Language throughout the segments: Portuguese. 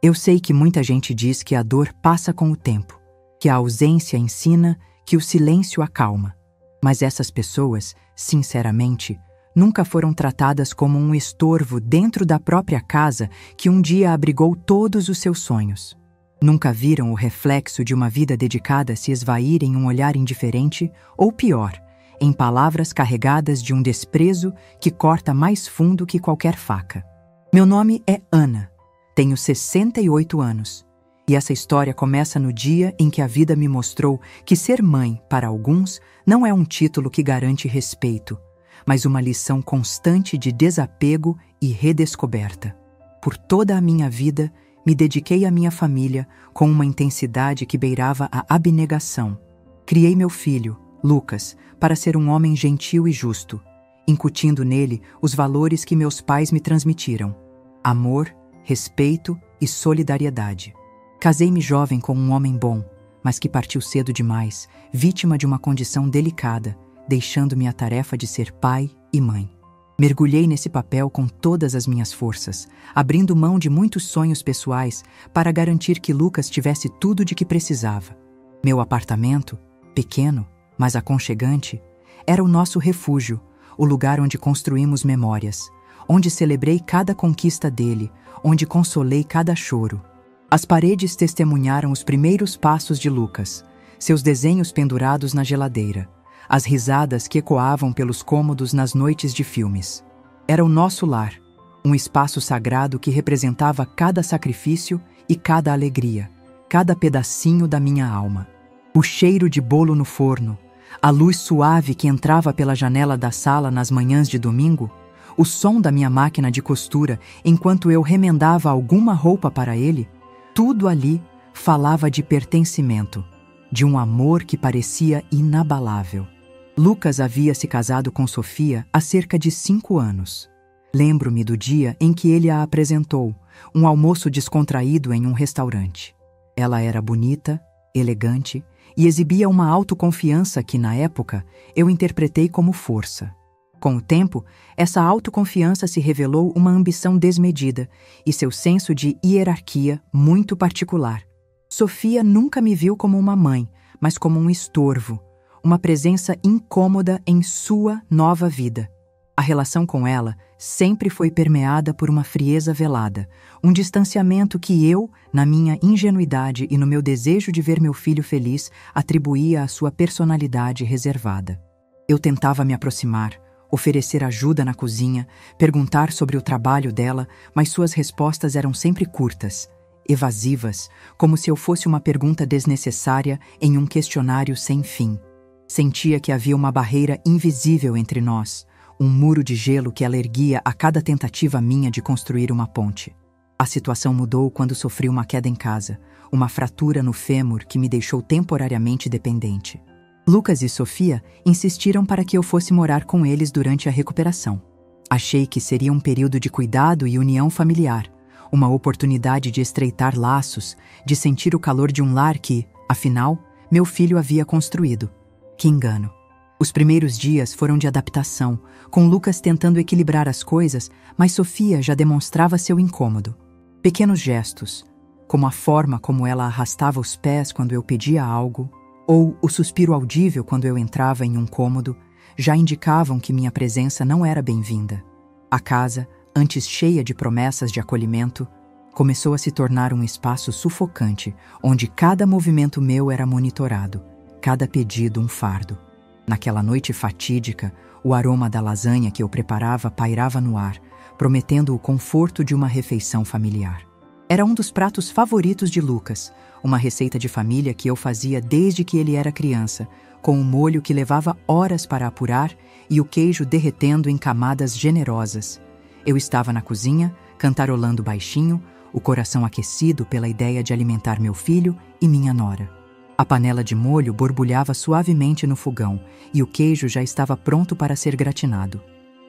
Eu sei que muita gente diz que a dor passa com o tempo, que a ausência ensina, que o silêncio acalma. Mas essas pessoas, sinceramente, nunca foram tratadas como um estorvo dentro da própria casa que um dia abrigou todos os seus sonhos. Nunca viram o reflexo de uma vida dedicada se esvair em um olhar indiferente ou, pior, em palavras carregadas de um desprezo que corta mais fundo que qualquer faca. Meu nome é Ana, tenho 68 anos, e essa história começa no dia em que a vida me mostrou que ser mãe, para alguns, não é um título que garante respeito, mas uma lição constante de desapego e redescoberta. Por toda a minha vida, me dediquei à minha família com uma intensidade que beirava a abnegação. Criei meu filho, Lucas, para ser um homem gentil e justo, incutindo nele os valores que meus pais me transmitiram: amor, respeito e solidariedade. Casei-me jovem com um homem bom, mas que partiu cedo demais, vítima de uma condição delicada, deixando-me a tarefa de ser pai e mãe. Mergulhei nesse papel com todas as minhas forças, abrindo mão de muitos sonhos pessoais para garantir que Lucas tivesse tudo de que precisava. Meu apartamento, pequeno, mas aconchegante, era o nosso refúgio, o lugar onde construímos memórias, onde celebrei cada conquista dele, onde consolei cada choro. As paredes testemunharam os primeiros passos de Lucas, seus desenhos pendurados na geladeira, as risadas que ecoavam pelos cômodos nas noites de filmes. Era o nosso lar, um espaço sagrado que representava cada sacrifício e cada alegria, cada pedacinho da minha alma. O cheiro de bolo no forno, a luz suave que entrava pela janela da sala nas manhãs de domingo, o som da minha máquina de costura enquanto eu remendava alguma roupa para ele, tudo ali falava de pertencimento, de um amor que parecia inabalável. Lucas havia se casado com Sofia há cerca de 5 anos. Lembro-me do dia em que ele a apresentou, um almoço descontraído em um restaurante. Ela era bonita, elegante e exibia uma autoconfiança que, na época, eu interpretei como força. Com o tempo, essa autoconfiança se revelou uma ambição desmedida e seu senso de hierarquia muito particular. Sofia nunca me viu como uma mãe, mas como um estorvo, uma presença incômoda em sua nova vida. A relação com ela sempre foi permeada por uma frieza velada, um distanciamento que eu, na minha ingenuidade e no meu desejo de ver meu filho feliz, atribuía à sua personalidade reservada. Eu tentava me aproximar, oferecer ajuda na cozinha, perguntar sobre o trabalho dela, mas suas respostas eram sempre curtas, evasivas, como se eu fosse uma pergunta desnecessária em um questionário sem fim. Sentia que havia uma barreira invisível entre nós, um muro de gelo que ela erguia a cada tentativa minha de construir uma ponte. A situação mudou quando sofri uma queda em casa, uma fratura no fêmur que me deixou temporariamente dependente. Lucas e Sofia insistiram para que eu fosse morar com eles durante a recuperação. Achei que seria um período de cuidado e união familiar, uma oportunidade de estreitar laços, de sentir o calor de um lar que, afinal, meu filho havia construído. Que engano! Os primeiros dias foram de adaptação, com Lucas tentando equilibrar as coisas, mas Sofia já demonstrava seu incômodo. Pequenos gestos, como a forma como ela arrastava os pés quando eu pedia algo, ou o suspiro audível quando eu entrava em um cômodo, já indicavam que minha presença não era bem-vinda. A casa, antes cheia de promessas de acolhimento, começou a se tornar um espaço sufocante, onde cada movimento meu era monitorado, cada pedido um fardo. Naquela noite fatídica, o aroma da lasanha que eu preparava pairava no ar, prometendo o conforto de uma refeição familiar. Era um dos pratos favoritos de Lucas, uma receita de família que eu fazia desde que ele era criança, com um molho que levava horas para apurar e o queijo derretendo em camadas generosas. Eu estava na cozinha, cantarolando baixinho, o coração aquecido pela ideia de alimentar meu filho e minha nora. A panela de molho borbulhava suavemente no fogão e o queijo já estava pronto para ser gratinado.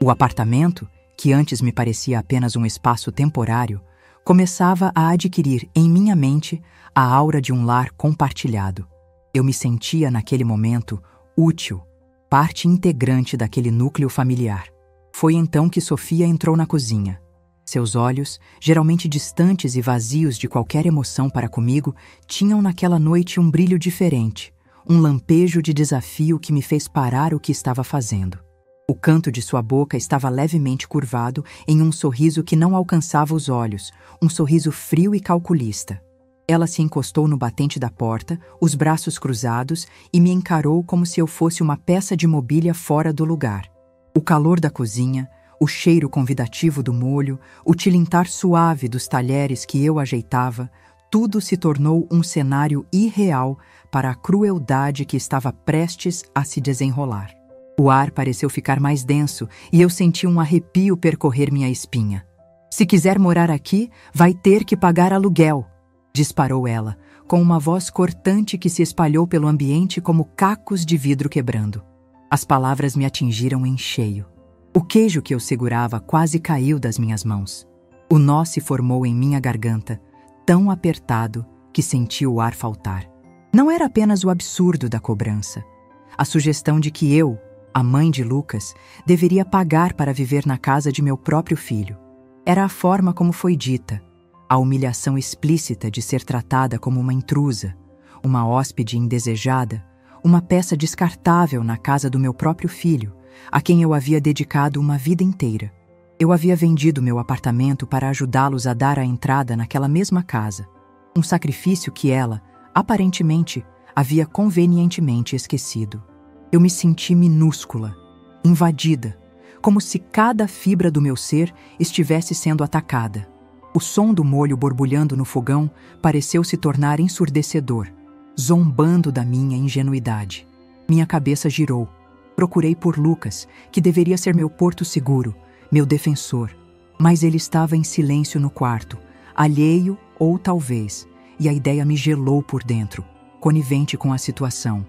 O apartamento, que antes me parecia apenas um espaço temporário, começava a adquirir em minha mente a aura de um lar compartilhado. Eu me sentia, naquele momento, útil, parte integrante daquele núcleo familiar. Foi então que Sofia entrou na cozinha. Seus olhos, geralmente distantes e vazios de qualquer emoção para comigo, tinham naquela noite um brilho diferente, um lampejo de desafio que me fez parar o que estava fazendo. O canto de sua boca estava levemente curvado em um sorriso que não alcançava os olhos, um sorriso frio e calculista. Ela se encostou no batente da porta, os braços cruzados, e me encarou como se eu fosse uma peça de mobília fora do lugar. O calor da cozinha, o cheiro convidativo do molho, o tilintar suave dos talheres que eu ajeitava, tudo se tornou um cenário irreal para a crueldade que estava prestes a se desenrolar. O ar pareceu ficar mais denso e eu senti um arrepio percorrer minha espinha. "Se quiser morar aqui, vai ter que pagar aluguel", disparou ela, com uma voz cortante que se espalhou pelo ambiente como cacos de vidro quebrando. As palavras me atingiram em cheio. O queijo que eu segurava quase caiu das minhas mãos. O nó se formou em minha garganta, tão apertado que senti o ar faltar. Não era apenas o absurdo da cobrança. A sugestão de que eu, a mãe de Lucas, deveria pagar para viver na casa de meu próprio filho. Era a forma como foi dita, a humilhação explícita de ser tratada como uma intrusa, uma hóspede indesejada, uma peça descartável na casa do meu próprio filho, a quem eu havia dedicado uma vida inteira. Eu havia vendido meu apartamento para ajudá-los a dar a entrada naquela mesma casa, um sacrifício que ela, aparentemente, havia convenientemente esquecido. Eu me senti minúscula, invadida, como se cada fibra do meu ser estivesse sendo atacada. O som do molho borbulhando no fogão pareceu se tornar ensurdecedor, zombando da minha ingenuidade. Minha cabeça girou. Procurei por Lucas, que deveria ser meu porto seguro, meu defensor. Mas ele estava em silêncio no quarto, alheio ou talvez, e a ideia me gelou por dentro, conivente com a situação.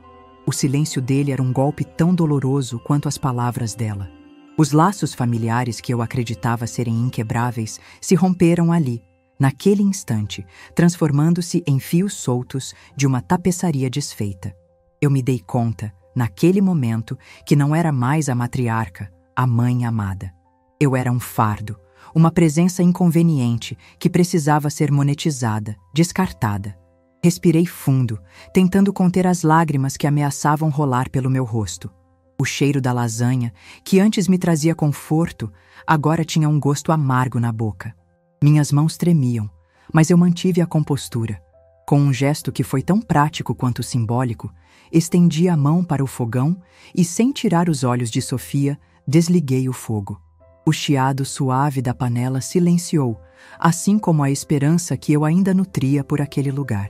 O silêncio dele era um golpe tão doloroso quanto as palavras dela. Os laços familiares que eu acreditava serem inquebráveis se romperam ali, naquele instante, transformando-se em fios soltos de uma tapeçaria desfeita. Eu me dei conta, naquele momento, que não era mais a matriarca, a mãe amada. Eu era um fardo, uma presença inconveniente que precisava ser monetizada, descartada. Respirei fundo, tentando conter as lágrimas que ameaçavam rolar pelo meu rosto. O cheiro da lasanha, que antes me trazia conforto, agora tinha um gosto amargo na boca. Minhas mãos tremiam, mas eu mantive a compostura. Com um gesto que foi tão prático quanto simbólico, estendi a mão para o fogão e, sem tirar os olhos de Sofia, desliguei o fogo. O chiado suave da panela silenciou, assim como a esperança que eu ainda nutria por aquele lugar.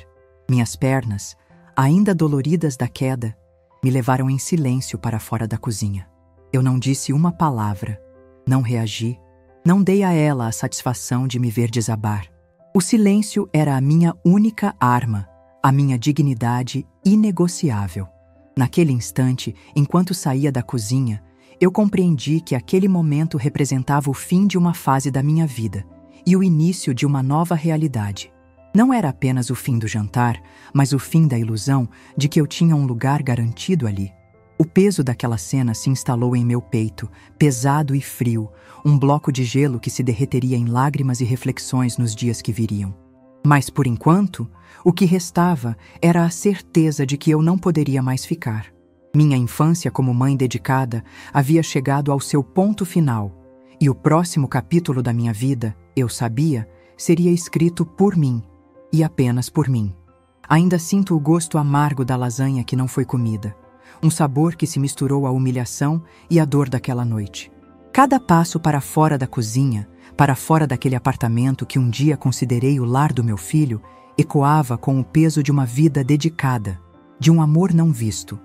Minhas pernas, ainda doloridas da queda, me levaram em silêncio para fora da cozinha. Eu não disse uma palavra, não reagi, não dei a ela a satisfação de me ver desabar. O silêncio era a minha única arma, a minha dignidade inegociável. Naquele instante, enquanto saía da cozinha, eu compreendi que aquele momento representava o fim de uma fase da minha vida e o início de uma nova realidade. Não era apenas o fim do jantar, mas o fim da ilusão de que eu tinha um lugar garantido ali. O peso daquela cena se instalou em meu peito, pesado e frio, um bloco de gelo que se derreteria em lágrimas e reflexões nos dias que viriam. Mas, por enquanto, o que restava era a certeza de que eu não poderia mais ficar. Minha infância como mãe dedicada havia chegado ao seu ponto final, e o próximo capítulo da minha vida, eu sabia, seria escrito por mim, e apenas por mim. Ainda sinto o gosto amargo da lasanha que não foi comida, um sabor que se misturou à humilhação e à dor daquela noite. Cada passo para fora da cozinha, para fora daquele apartamento que um dia considerei o lar do meu filho, ecoava com o peso de uma vida dedicada, de um amor não visto.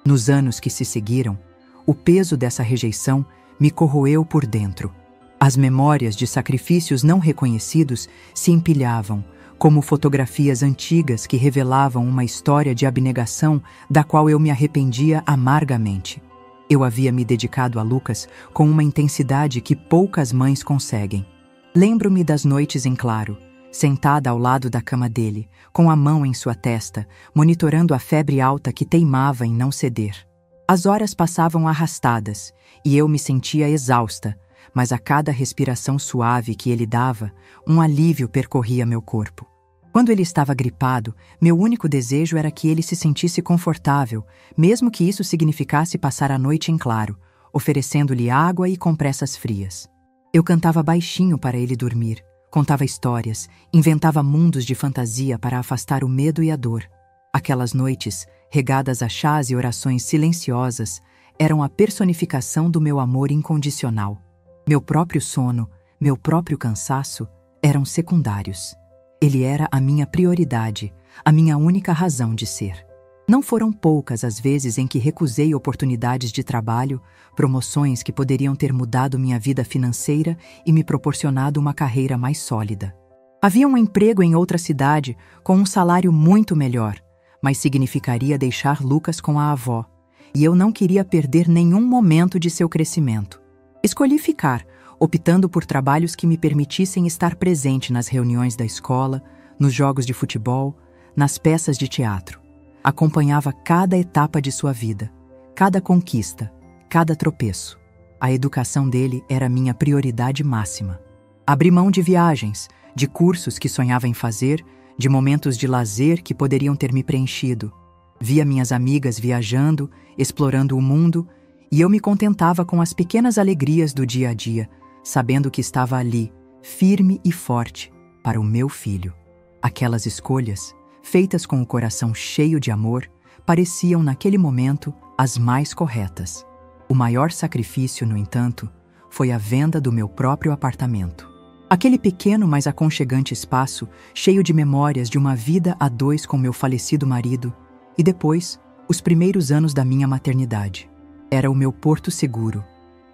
Nos anos que se seguiram, o peso dessa rejeição me corroeu por dentro. As memórias de sacrifícios não reconhecidos se empilhavam, como fotografias antigas que revelavam uma história de abnegação da qual eu me arrependia amargamente. Eu havia me dedicado a Lucas com uma intensidade que poucas mães conseguem. Lembro-me das noites em claro, sentada ao lado da cama dele, com a mão em sua testa, monitorando a febre alta que teimava em não ceder. As horas passavam arrastadas e eu me sentia exausta, mas a cada respiração suave que ele dava, um alívio percorria meu corpo. Quando ele estava gripado, meu único desejo era que ele se sentisse confortável, mesmo que isso significasse passar a noite em claro, oferecendo-lhe água e compressas frias. Eu cantava baixinho para ele dormir, contava histórias, inventava mundos de fantasia para afastar o medo e a dor. Aquelas noites, regadas a chás e orações silenciosas, eram a personificação do meu amor incondicional. Meu próprio sono, meu próprio cansaço eram secundários. Ele era a minha prioridade, a minha única razão de ser. Não foram poucas as vezes em que recusei oportunidades de trabalho, promoções que poderiam ter mudado minha vida financeira e me proporcionado uma carreira mais sólida. Havia um emprego em outra cidade, com um salário muito melhor, mas significaria deixar Lucas com a avó, e eu não queria perder nenhum momento de seu crescimento. Escolhi ficar, optando por trabalhos que me permitissem estar presente nas reuniões da escola, nos jogos de futebol, nas peças de teatro. Acompanhava cada etapa de sua vida, cada conquista, cada tropeço. A educação dele era minha prioridade máxima. Abri mão de viagens, de cursos que sonhava em fazer, de momentos de lazer que poderiam ter me preenchido. Via minhas amigas viajando, explorando o mundo, e eu me contentava com as pequenas alegrias do dia a dia, sabendo que estava ali, firme e forte, para o meu filho. Aquelas escolhas, feitas com o coração cheio de amor, pareciam naquele momento as mais corretas. O maior sacrifício, no entanto, foi a venda do meu próprio apartamento. Aquele pequeno, mas aconchegante espaço, cheio de memórias de uma vida a dois com meu falecido marido, e depois, os primeiros anos da minha maternidade. Era o meu porto seguro,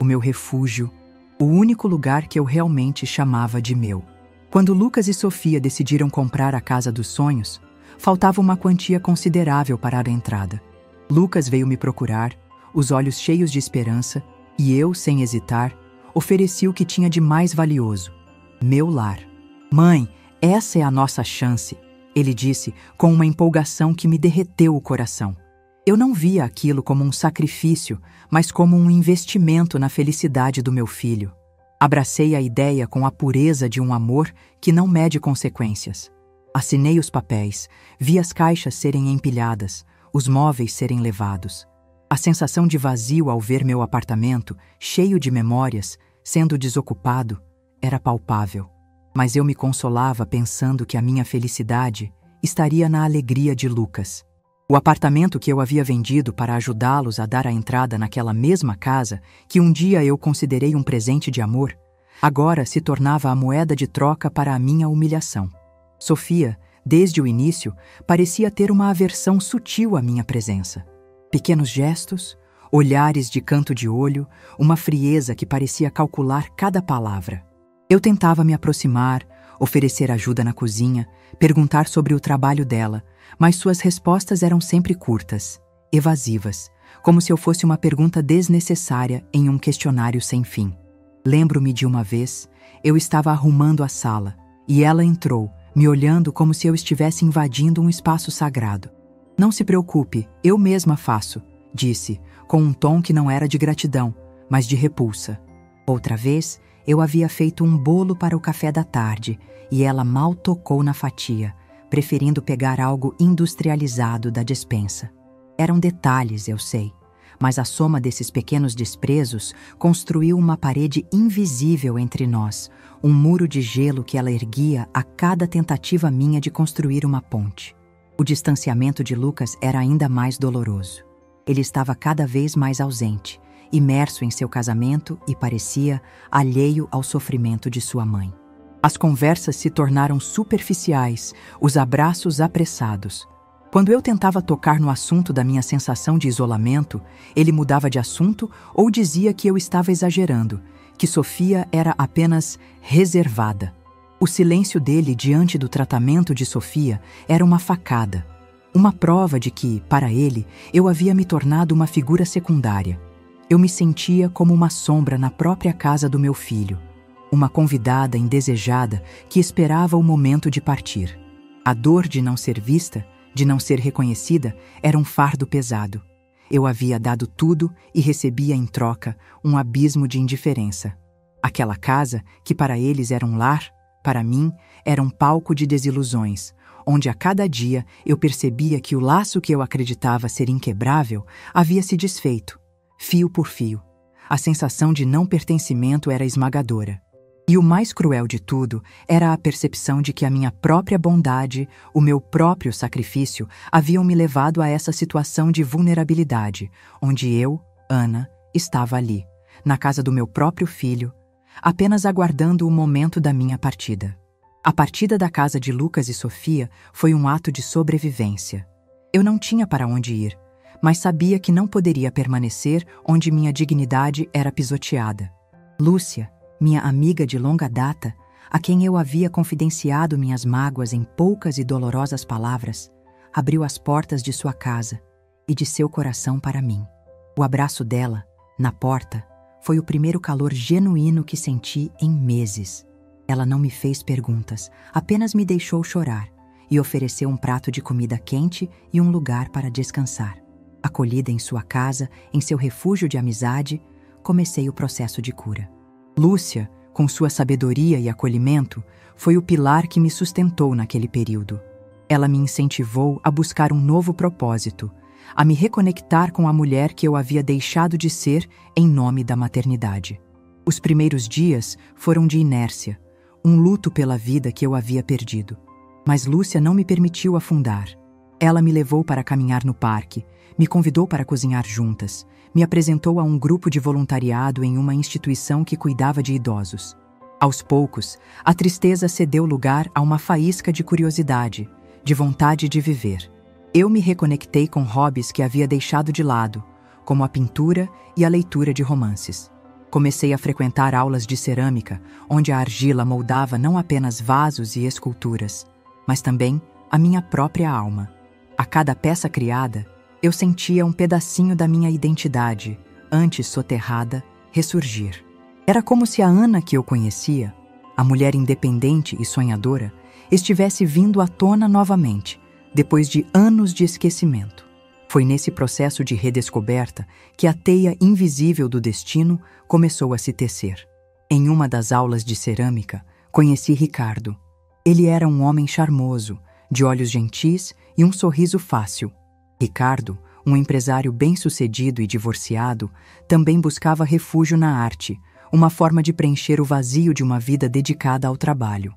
o meu refúgio, o único lugar que eu realmente chamava de meu. Quando Lucas e Sofia decidiram comprar a casa dos sonhos, faltava uma quantia considerável para a entrada. Lucas veio me procurar, os olhos cheios de esperança, e eu, sem hesitar, ofereci o que tinha de mais valioso: meu lar. Mãe, essa é a nossa chance, ele disse com uma empolgação que me derreteu o coração. Eu não via aquilo como um sacrifício, mas como um investimento na felicidade do meu filho. Abracei a ideia com a pureza de um amor que não mede consequências. Assinei os papéis, vi as caixas serem empilhadas, os móveis serem levados. A sensação de vazio ao ver meu apartamento, cheio de memórias, sendo desocupado, era palpável. Mas eu me consolava pensando que a minha felicidade estaria na alegria de Lucas. O apartamento que eu havia vendido para ajudá-los a dar a entrada naquela mesma casa, que um dia eu considerei um presente de amor, agora se tornava a moeda de troca para a minha humilhação. Sofia, desde o início, parecia ter uma aversão sutil à minha presença. Pequenos gestos, olhares de canto de olho, uma frieza que parecia calcular cada palavra. Eu tentava me aproximar, oferecer ajuda na cozinha, perguntar sobre o trabalho dela, mas suas respostas eram sempre curtas, evasivas, como se eu fosse uma pergunta desnecessária em um questionário sem fim. Lembro-me de uma vez, eu estava arrumando a sala, e ela entrou, me olhando como se eu estivesse invadindo um espaço sagrado. Não se preocupe, eu mesma faço, disse, com um tom que não era de gratidão, mas de repulsa. Outra vez, eu havia feito um bolo para o café da tarde, e ela mal tocou na fatia, preferindo pegar algo industrializado da despensa. Eram detalhes, eu sei, mas a soma desses pequenos desprezos construiu uma parede invisível entre nós, um muro de gelo que ela erguia a cada tentativa minha de construir uma ponte. O distanciamento de Lucas era ainda mais doloroso. Ele estava cada vez mais ausente, imerso em seu casamento e parecia alheio ao sofrimento de sua mãe. As conversas se tornaram superficiais, os abraços apressados. Quando eu tentava tocar no assunto da minha sensação de isolamento, ele mudava de assunto ou dizia que eu estava exagerando, que Sofia era apenas reservada. O silêncio dele diante do tratamento de Sofia era uma facada, uma prova de que, para ele, eu havia me tornado uma figura secundária. Eu me sentia como uma sombra na própria casa do meu filho, uma convidada indesejada que esperava o momento de partir. A dor de não ser vista, de não ser reconhecida, era um fardo pesado. Eu havia dado tudo e recebia em troca um abismo de indiferença. Aquela casa, que para eles era um lar, para mim era um palco de desilusões, onde a cada dia eu percebia que o laço que eu acreditava ser inquebrável havia se desfeito, fio por fio. A sensação de não pertencimento era esmagadora. E o mais cruel de tudo era a percepção de que a minha própria bondade, o meu próprio sacrifício, haviam me levado a essa situação de vulnerabilidade, onde eu, Ana, estava ali, na casa do meu próprio filho, apenas aguardando o momento da minha partida. A partida da casa de Lucas e Sofia foi um ato de sobrevivência. Eu não tinha para onde ir, mas sabia que não poderia permanecer onde minha dignidade era pisoteada. Lúcia, minha amiga de longa data, a quem eu havia confidenciado minhas mágoas em poucas e dolorosas palavras, abriu as portas de sua casa e de seu coração para mim. O abraço dela, na porta, foi o primeiro calor genuíno que senti em meses. Ela não me fez perguntas, apenas me deixou chorar e ofereceu um prato de comida quente e um lugar para descansar. Acolhida em sua casa, em seu refúgio de amizade, comecei o processo de cura. Lúcia, com sua sabedoria e acolhimento, foi o pilar que me sustentou naquele período. Ela me incentivou a buscar um novo propósito, a me reconectar com a mulher que eu havia deixado de ser em nome da maternidade. Os primeiros dias foram de inércia, um luto pela vida que eu havia perdido. Mas Lúcia não me permitiu afundar. Ela me levou para caminhar no parque, me convidou para cozinhar juntas, me apresentou a um grupo de voluntariado em uma instituição que cuidava de idosos. Aos poucos, a tristeza cedeu lugar a uma faísca de curiosidade, de vontade de viver. Eu me reconectei com hobbies que havia deixado de lado, como a pintura e a leitura de romances. Comecei a frequentar aulas de cerâmica, onde a argila moldava não apenas vasos e esculturas, mas também a minha própria alma. A cada peça criada, eu sentia um pedacinho da minha identidade, antes soterrada, ressurgir. Era como se a Ana que eu conhecia, a mulher independente e sonhadora, estivesse vindo à tona novamente, depois de anos de esquecimento. Foi nesse processo de redescoberta que a teia invisível do destino começou a se tecer. Em uma das aulas de cerâmica, conheci Ricardo. Ele era um homem charmoso, de olhos gentis e um sorriso fácil. Ricardo, um empresário bem-sucedido e divorciado, também buscava refúgio na arte, uma forma de preencher o vazio de uma vida dedicada ao trabalho.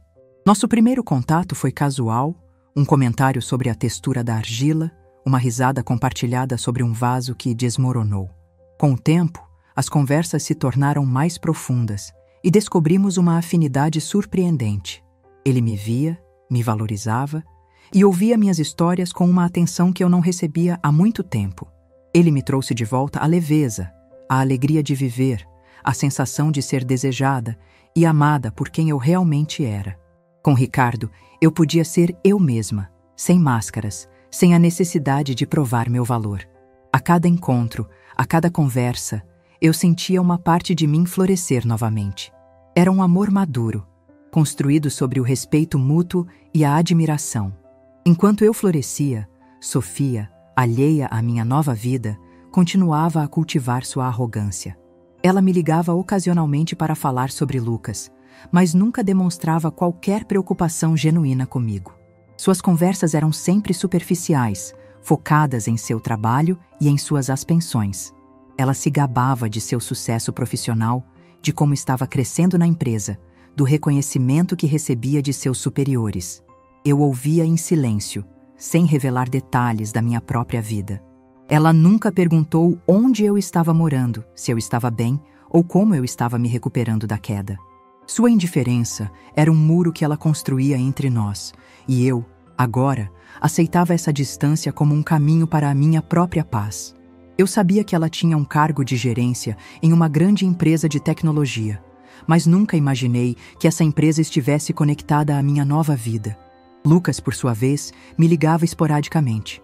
Nosso primeiro contato foi casual, um comentário sobre a textura da argila, uma risada compartilhada sobre um vaso que desmoronou. Com o tempo, as conversas se tornaram mais profundas e descobrimos uma afinidade surpreendente. Ele me via, me valorizava e ouvia minhas histórias com uma atenção que eu não recebia há muito tempo. Ele me trouxe de volta a leveza, a alegria de viver, a sensação de ser desejada e amada por quem eu realmente era. Com Ricardo, eu podia ser eu mesma, sem máscaras, sem a necessidade de provar meu valor. A cada encontro, a cada conversa, eu sentia uma parte de mim florescer novamente. Era um amor maduro, construído sobre o respeito mútuo e a admiração. Enquanto eu florescia, Sofia, alheia à minha nova vida, continuava a cultivar sua arrogância. Ela me ligava ocasionalmente para falar sobre Lucas, mas nunca demonstrava qualquer preocupação genuína comigo. Suas conversas eram sempre superficiais, focadas em seu trabalho e em suas ascensões. Ela se gabava de seu sucesso profissional, de como estava crescendo na empresa, do reconhecimento que recebia de seus superiores. Eu ouvia em silêncio, sem revelar detalhes da minha própria vida. Ela nunca perguntou onde eu estava morando, se eu estava bem ou como eu estava me recuperando da queda. Sua indiferença era um muro que ela construía entre nós, e eu, agora, aceitava essa distância como um caminho para a minha própria paz. Eu sabia que ela tinha um cargo de gerência em uma grande empresa de tecnologia, mas nunca imaginei que essa empresa estivesse conectada à minha nova vida. Lucas, por sua vez, me ligava esporadicamente.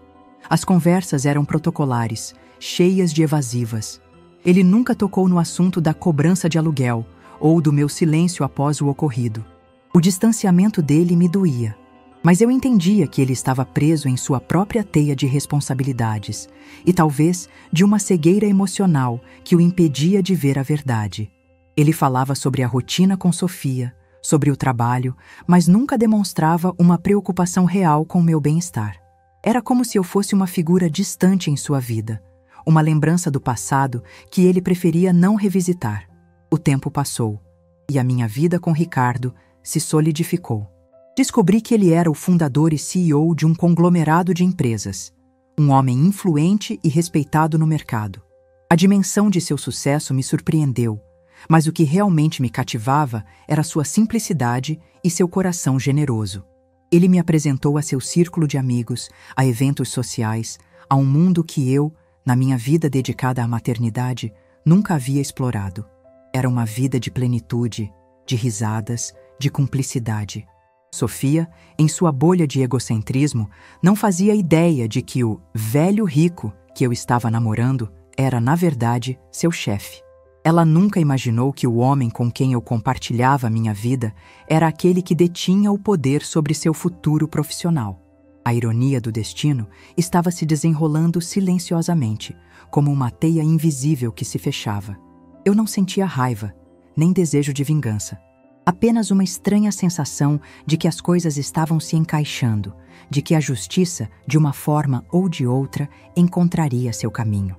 As conversas eram protocolares, cheias de evasivas. Ele nunca tocou no assunto da cobrança de aluguel ou do meu silêncio após o ocorrido. O distanciamento dele me doía, mas eu entendia que ele estava preso em sua própria teia de responsabilidades e talvez de uma cegueira emocional que o impedia de ver a verdade. Ele falava sobre a rotina com Sofia, sobre o trabalho, mas nunca demonstrava uma preocupação real com meu bem-estar. Era como se eu fosse uma figura distante em sua vida, uma lembrança do passado que ele preferia não revisitar. O tempo passou, e a minha vida com Ricardo se solidificou. Descobri que ele era o fundador e CEO de um conglomerado de empresas, um homem influente e respeitado no mercado. A dimensão de seu sucesso me surpreendeu, mas o que realmente me cativava era sua simplicidade e seu coração generoso. Ele me apresentou a seu círculo de amigos, a eventos sociais, a um mundo que eu, na minha vida dedicada à maternidade, nunca havia explorado. Era uma vida de plenitude, de risadas, de cumplicidade. Sofia, em sua bolha de egocentrismo, não fazia ideia de que o velho rico que eu estava namorando era, na verdade, seu chefe. Ela nunca imaginou que o homem com quem eu compartilhava minha vida era aquele que detinha o poder sobre seu futuro profissional. A ironia do destino estava se desenrolando silenciosamente, como uma teia invisível que se fechava. Eu não sentia raiva, nem desejo de vingança. Apenas uma estranha sensação de que as coisas estavam se encaixando, de que a justiça, de uma forma ou de outra, encontraria seu caminho.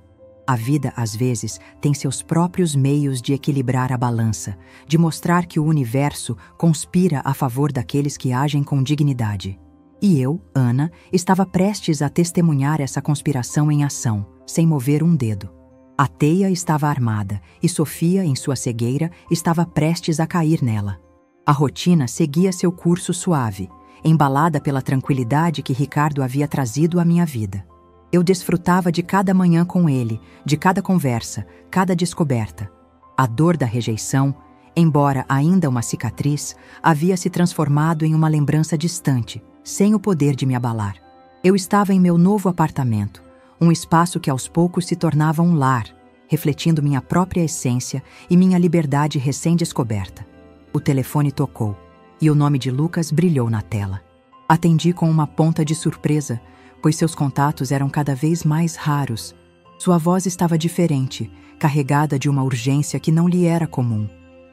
A vida, às vezes, tem seus próprios meios de equilibrar a balança, de mostrar que o universo conspira a favor daqueles que agem com dignidade. E eu, Ana, estava prestes a testemunhar essa conspiração em ação, sem mover um dedo. A teia estava armada e Sofia, em sua cegueira, estava prestes a cair nela. A rotina seguia seu curso suave, embalada pela tranquilidade que Ricardo havia trazido à minha vida. Eu desfrutava de cada manhã com ele, de cada conversa, cada descoberta. A dor da rejeição, embora ainda uma cicatriz, havia se transformado em uma lembrança distante, sem o poder de me abalar. Eu estava em meu novo apartamento, um espaço que aos poucos se tornava um lar, refletindo minha própria essência e minha liberdade recém-descoberta. O telefone tocou, e o nome de Lucas brilhou na tela. Atendi com uma ponta de surpresa, pois seus contatos eram cada vez mais raros. Sua voz estava diferente, carregada de uma urgência que não lhe era comum.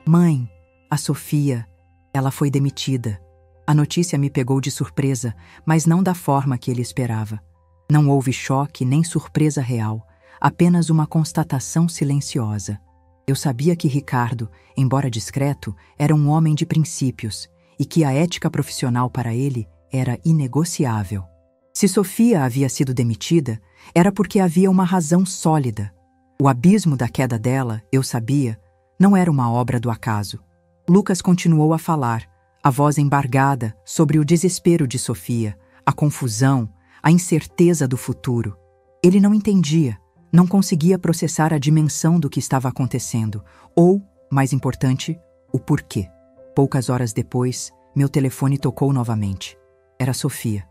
Mãe, a Sofia, ela foi demitida. A notícia me pegou de surpresa, mas não da forma que ele esperava. Não houve choque nem surpresa real, apenas uma constatação silenciosa. Eu sabia que Ricardo, embora discreto, era um homem de princípios e que a ética profissional para ele era inegociável. Se Sofia havia sido demitida, era porque havia uma razão sólida. O abismo da queda dela, eu sabia, não era uma obra do acaso. Lucas continuou a falar, a voz embargada, sobre o desespero de Sofia, a confusão, a incerteza do futuro. Ele não entendia, não conseguia processar a dimensão do que estava acontecendo, ou, mais importante, o porquê. Poucas horas depois, meu telefone tocou novamente. Era Sofia.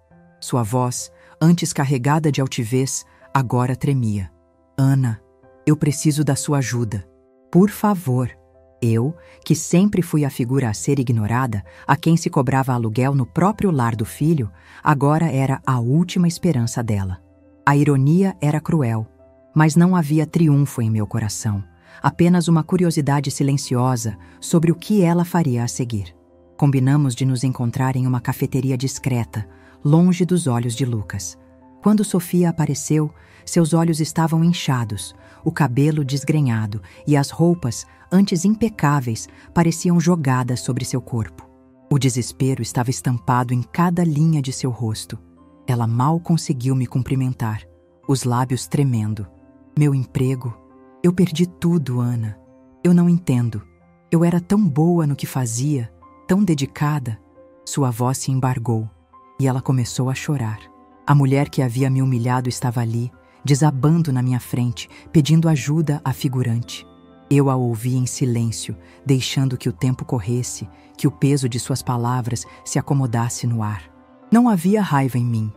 Sua voz, antes carregada de altivez, agora tremia. Ana, eu preciso da sua ajuda. Por favor. Eu, que sempre fui a figura a ser ignorada, a quem se cobrava aluguel no próprio lar do filho, agora era a última esperança dela. A ironia era cruel, mas não havia triunfo em meu coração, apenas uma curiosidade silenciosa sobre o que ela faria a seguir. Combinamos de nos encontrar em uma cafeteria discreta, longe dos olhos de Lucas. Quando Sofia apareceu, seus olhos estavam inchados, o cabelo desgrenhado e as roupas, antes impecáveis, pareciam jogadas sobre seu corpo. O desespero estava estampado em cada linha de seu rosto. Ela mal conseguiu me cumprimentar, os lábios tremendo. Meu emprego? Eu perdi tudo, Ana. Eu não entendo. Eu era tão boa no que fazia, tão dedicada. Sua voz se embargou e ela começou a chorar. A mulher que havia me humilhado estava ali, desabando na minha frente, pedindo ajuda à figurante. Eu a ouvi em silêncio, deixando que o tempo corresse, que o peso de suas palavras se acomodasse no ar. Não havia raiva em mim,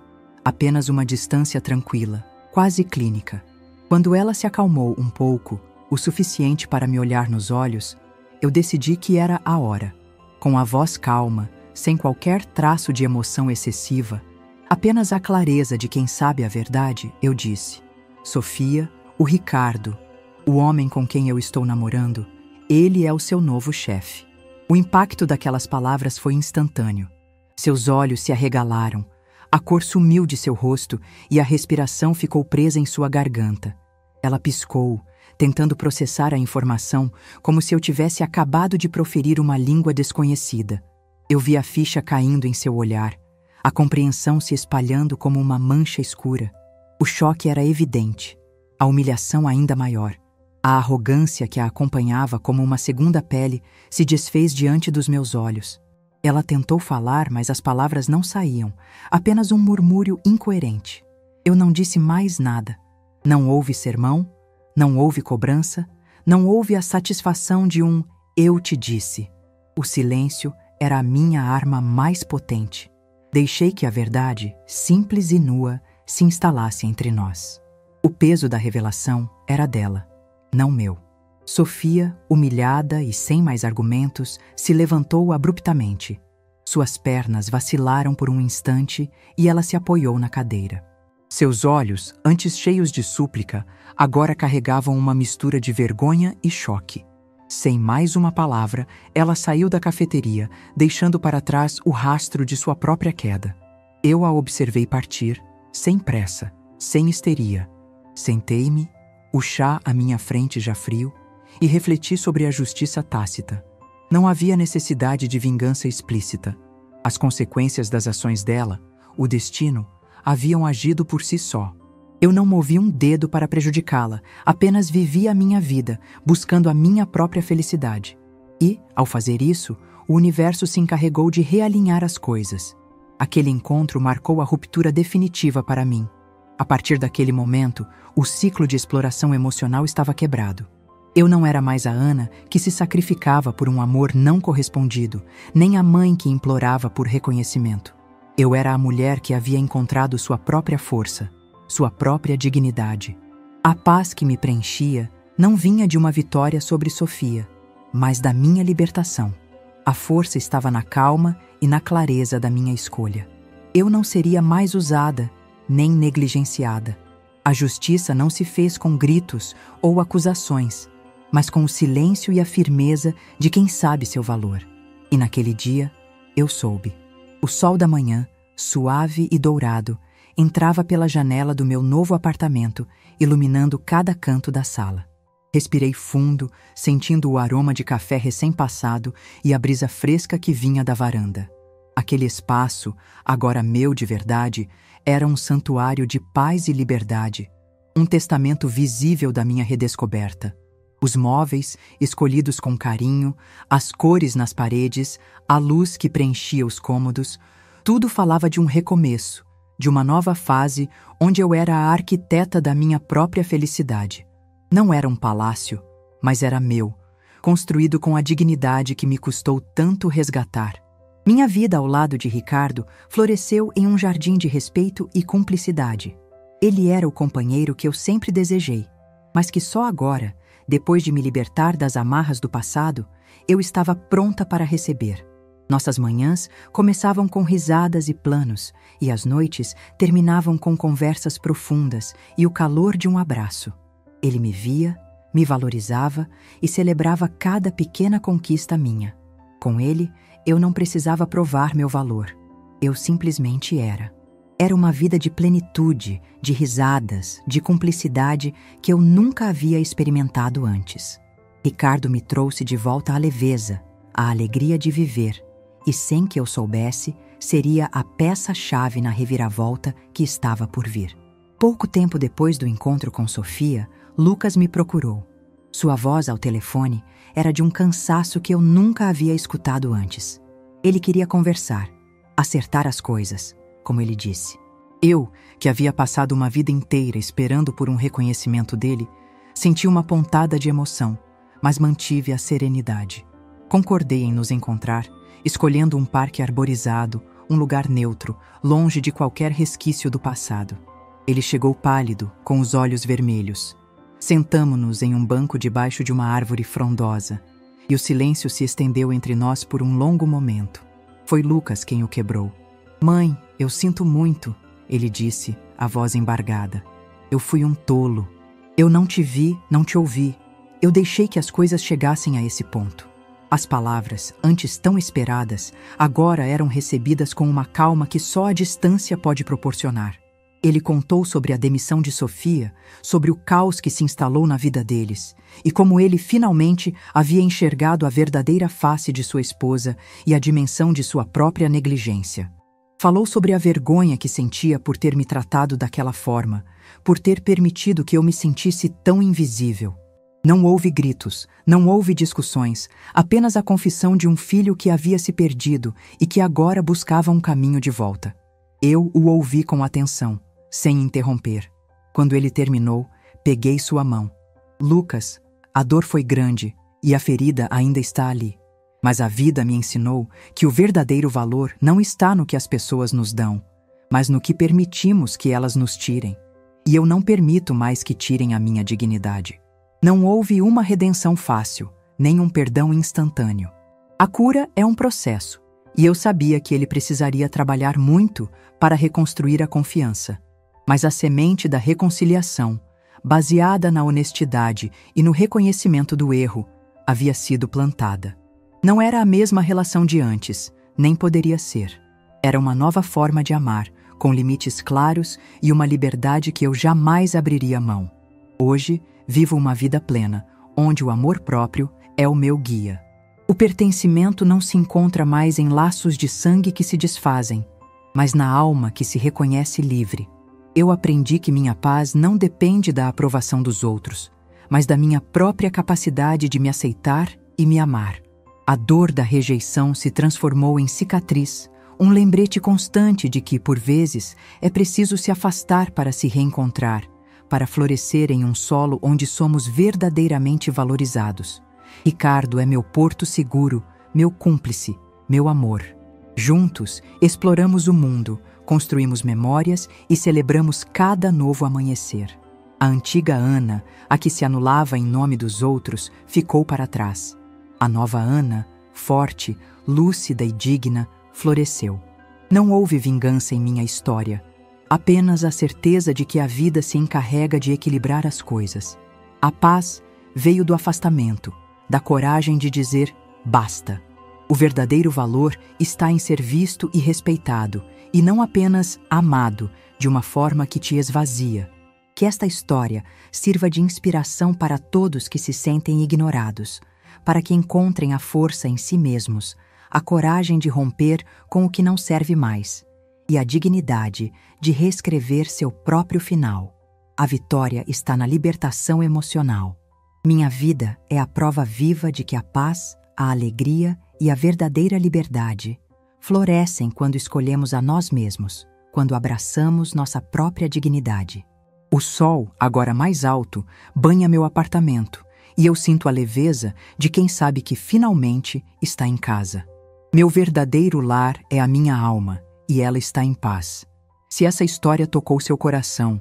apenas uma distância tranquila, quase clínica. Quando ela se acalmou um pouco, o suficiente para me olhar nos olhos, eu decidi que era a hora. Com a voz calma, sem qualquer traço de emoção excessiva, apenas a clareza de quem sabe a verdade, eu disse: Sofia, o Ricardo, o homem com quem eu estou namorando, Ele é o seu novo chefe. O impacto daquelas palavras foi instantâneo. Seus olhos se arregalaram, a cor sumiu de seu rosto e a respiração ficou presa em sua garganta. Ela piscou, tentando processar a informação como se eu tivesse acabado de proferir uma língua desconhecida. Eu vi a ficha caindo em seu olhar, a compreensão se espalhando como uma mancha escura. O choque era evidente, a humilhação ainda maior. A arrogância que a acompanhava como uma segunda pele se desfez diante dos meus olhos. Ela tentou falar, mas as palavras não saíam, apenas um murmúrio incoerente. Eu não disse mais nada. Não houve sermão, não houve cobrança, não houve a satisfação de um "eu te disse". O silêncio era a minha arma mais potente. Deixei que a verdade, simples e nua, se instalasse entre nós. O peso da revelação era dela, não meu. Sofia, humilhada e sem mais argumentos, se levantou abruptamente. Suas pernas vacilaram por um instante e ela se apoiou na cadeira. Seus olhos, antes cheios de súplica, agora carregavam uma mistura de vergonha e choque. Sem mais uma palavra, ela saiu da cafeteria, deixando para trás o rastro de sua própria queda. Eu a observei partir, sem pressa, sem histeria. Sentei-me, o chá à minha frente já frio, e refleti sobre a justiça tácita. Não havia necessidade de vingança explícita. As consequências das ações dela, o destino, haviam agido por si só. Eu não movi um dedo para prejudicá-la, apenas vivi a minha vida, buscando a minha própria felicidade. E, ao fazer isso, o universo se encarregou de realinhar as coisas. Aquele encontro marcou a ruptura definitiva para mim. A partir daquele momento, o ciclo de exploração emocional estava quebrado. Eu não era mais a Ana que se sacrificava por um amor não correspondido, nem a mãe que implorava por reconhecimento. Eu era a mulher que havia encontrado sua própria força, sua própria dignidade. A paz que me preenchia não vinha de uma vitória sobre Sofia, mas da minha libertação. A força estava na calma e na clareza da minha escolha. Eu não seria mais usada, nem negligenciada. A justiça não se fez com gritos ou acusações, mas com o silêncio e a firmeza de quem sabe seu valor. E naquele dia, eu soube. O sol da manhã, suave e dourado, entrava pela janela do meu novo apartamento, iluminando cada canto da sala. Respirei fundo, sentindo o aroma de café recém-passado e a brisa fresca que vinha da varanda. Aquele espaço, agora meu de verdade, era um santuário de paz e liberdade, um testamento visível da minha redescoberta. Os móveis, escolhidos com carinho, as cores nas paredes, a luz que preenchia os cômodos, tudo falava de um recomeço, de uma nova fase onde eu era a arquiteta da minha própria felicidade. Não era um palácio, mas era meu, construído com a dignidade que me custou tanto resgatar. Minha vida ao lado de Ricardo floresceu em um jardim de respeito e cumplicidade. Ele era o companheiro que eu sempre desejei, mas que só agora, depois de me libertar das amarras do passado, eu estava pronta para receber. Nossas manhãs começavam com risadas e planos, e as noites terminavam com conversas profundas e o calor de um abraço. Ele me via, me valorizava e celebrava cada pequena conquista minha. Com ele, eu não precisava provar meu valor. Eu simplesmente era. Era uma vida de plenitude, de risadas, de cumplicidade que eu nunca havia experimentado antes. Ricardo me trouxe de volta a leveza, a alegria de viver, e sem que eu soubesse, seria a peça-chave na reviravolta que estava por vir. Pouco tempo depois do encontro com Sofia, Lucas me procurou. Sua voz ao telefone era de um cansaço que eu nunca havia escutado antes. Ele queria conversar, acertar as coisas, como ele disse. Eu, que havia passado uma vida inteira esperando por um reconhecimento dele, senti uma pontada de emoção, mas mantive a serenidade. Concordei em nos encontrar, escolhendo um parque arborizado, um lugar neutro, longe de qualquer resquício do passado. Ele chegou pálido, com os olhos vermelhos. Sentamo-nos em um banco debaixo de uma árvore frondosa, e o silêncio se estendeu entre nós por um longo momento. Foi Lucas quem o quebrou. "Mãe, eu sinto muito", ele disse, a voz embargada. "Eu fui um tolo. Eu não te vi, não te ouvi. Eu deixei que as coisas chegassem a esse ponto. As palavras, antes tão esperadas, agora eram recebidas com uma calma que só a distância pode proporcionar. Ele contou sobre a demissão de Sofia, sobre o caos que se instalou na vida deles, e como ele finalmente havia enxergado a verdadeira face de sua esposa e a dimensão de sua própria negligência. Falou sobre a vergonha que sentia por ter me tratado daquela forma, por ter permitido que eu me sentisse tão invisível. Não houve gritos, não houve discussões, apenas a confissão de um filho que havia se perdido e que agora buscava um caminho de volta. Eu o ouvi com atenção, sem interromper. Quando ele terminou, peguei sua mão. Lucas, a dor foi grande e a ferida ainda está ali. Mas a vida me ensinou que o verdadeiro valor não está no que as pessoas nos dão, mas no que permitimos que elas nos tirem. E eu não permito mais que tirem a minha dignidade. Não houve uma redenção fácil, nem um perdão instantâneo. A cura é um processo, e eu sabia que ele precisaria trabalhar muito para reconstruir a confiança. Mas a semente da reconciliação, baseada na honestidade e no reconhecimento do erro, havia sido plantada. Não era a mesma relação de antes, nem poderia ser. Era uma nova forma de amar, com limites claros e uma liberdade que eu jamais abriria mão. Hoje, vivo uma vida plena, onde o amor próprio é o meu guia. O pertencimento não se encontra mais em laços de sangue que se desfazem, mas na alma que se reconhece livre. Eu aprendi que minha paz não depende da aprovação dos outros, mas da minha própria capacidade de me aceitar e me amar. A dor da rejeição se transformou em cicatriz, um lembrete constante de que, por vezes, é preciso se afastar para se reencontrar, para florescer em um solo onde somos verdadeiramente valorizados. Ricardo é meu porto seguro, meu cúmplice, meu amor. Juntos, exploramos o mundo, construímos memórias e celebramos cada novo amanhecer. A antiga Ana, a que se anulava em nome dos outros, ficou para trás. A nova Ana, forte, lúcida e digna, floresceu. Não houve vingança em minha história, apenas a certeza de que a vida se encarrega de equilibrar as coisas. A paz veio do afastamento, da coragem de dizer basta. O verdadeiro valor está em ser visto e respeitado, e não apenas amado de uma forma que te esvazia. Que esta história sirva de inspiração para todos que se sentem ignorados, para que encontrem a força em si mesmos, a coragem de romper com o que não serve mais, e a dignidade de reescrever seu próprio final. A vitória está na libertação emocional. Minha vida é a prova viva de que a paz, a alegria e a verdadeira liberdade florescem quando escolhemos a nós mesmos, quando abraçamos nossa própria dignidade. O sol, agora mais alto, banha meu apartamento, e eu sinto a leveza de quem sabe que finalmente está em casa. Meu verdadeiro lar é a minha alma, e ela está em paz. Se essa história tocou seu coração,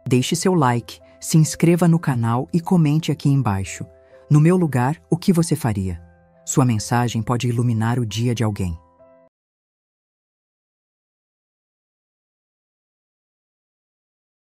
deixe seu like, se inscreva no canal e comente aqui embaixo. No meu lugar, o que você faria? Sua mensagem pode iluminar o dia de alguém.